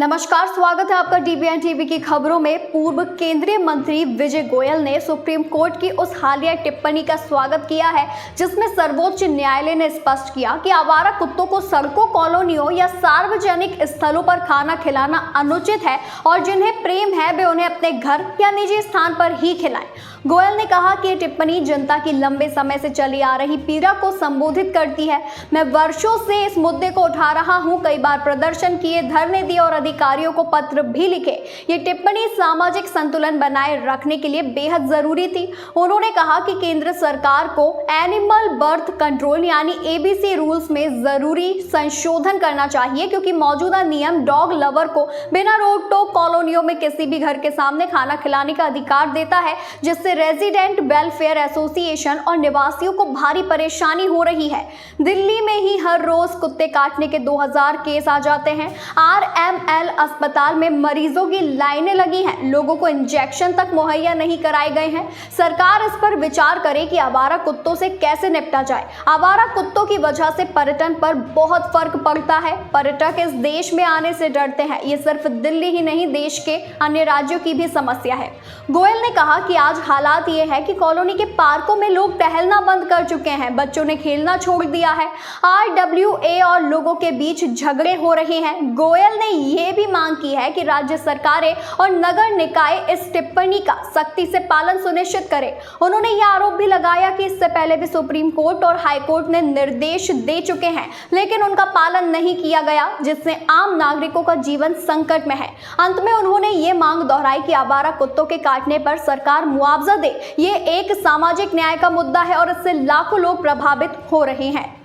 नमस्कार, स्वागत है आपका DBN टीवी की खबरों में। पूर्व केंद्रीय मंत्री विजय गोयल ने सुप्रीम कोर्ट की उस हालिया टिप्पणी का स्वागत किया है जिसमें सर्वोच्च न्यायालय ने स्पष्ट किया कि आवारा कुत्तों को सड़कों, कॉलोनियों या सार्वजनिक स्थलों पर खाना खिलाना अनुचित है और जिन्हें प्रेम है वे उन्हें अपने घर या निजी स्थान पर ही खिलाएं। गोयल ने कहा कि ये टिप्पणी जनता की लंबे समय से चली आ रही पीड़ा को संबोधित करती है। मैं वर्षों से इस मुद्दे को उठा रहा हूं, कई बार प्रदर्शन किए, धरने दिए और अधिकारियों को पत्र भी लिखे। ये टिप्पणी सामाजिक संतुलन बनाए रखने के लिए बेहद जरूरी थी। उन्होंने कहा कि केंद्र सरकार को एनिमल बर्थ कंट्रोल यानी ABC रूल्स में जरूरी संशोधन करना चाहिए, क्योंकि मौजूदा नियम डॉग लवर को बिना रोक टोक कॉलोनियों में किसी भी घर के सामने खाना खिलाने का अधिकार देता है, जिससे रेजिडेंट वेलफेयर एसोसिएशन और निवासियों को भारी परेशानी हो रही है। दिल्ली में ही हर रोज कुत्ते काटने के 2000 केस आ जाते हैं। RML अस्पताल में मरीजों की लाइनें लगी हैं, लोगों को इंजेक्शन तक मुहैया नहीं कराए गए हैं। सरकार इस पर विचार करे कि आवारा कुत्तों से कैसे निपटा जाए। आवारा कुत्तों की वजह से पर्यटन पर बहुत फर्क पड़ता है। पर्यटक इस देश में आने से डरते हैं। ये सिर्फ दिल्ली ही नहीं, देश के अन्य राज्यों की भी समस्या है। गोयल ने कहा कि आज हालात ये है कि कॉलोनी के पार्कों में लोग टहलना बंद कर चुके हैं, बच्चों ने खेलना छोड़ दिया है। RWA और लोगों के बीच झगड़े हो रहे हैं। गोयल ने यह भी मांग की है कि राज्य सरकारें और नगर निकाय इस टिप्पणी का सख्ती से पालन सुनिश्चित करें। उन्होंने यह आरोप भी लगाया कि इससे पहले भी सुप्रीम कोर्ट और हाई कोर्ट ने निर्देश दे चुके हैं, लेकिन उनका पालन नहीं किया गया, जिससे आम नागरिकों का जीवन संकट में है। अंत में उन्होंने ये मांग दोहराई कि आवारा कुत्तों के काटने पर सरकार मुआवजा दे। ये एक सामाजिक न्याय का मुद्दा है और इससे लाखों लोग प्रभावित हो रहे हैं।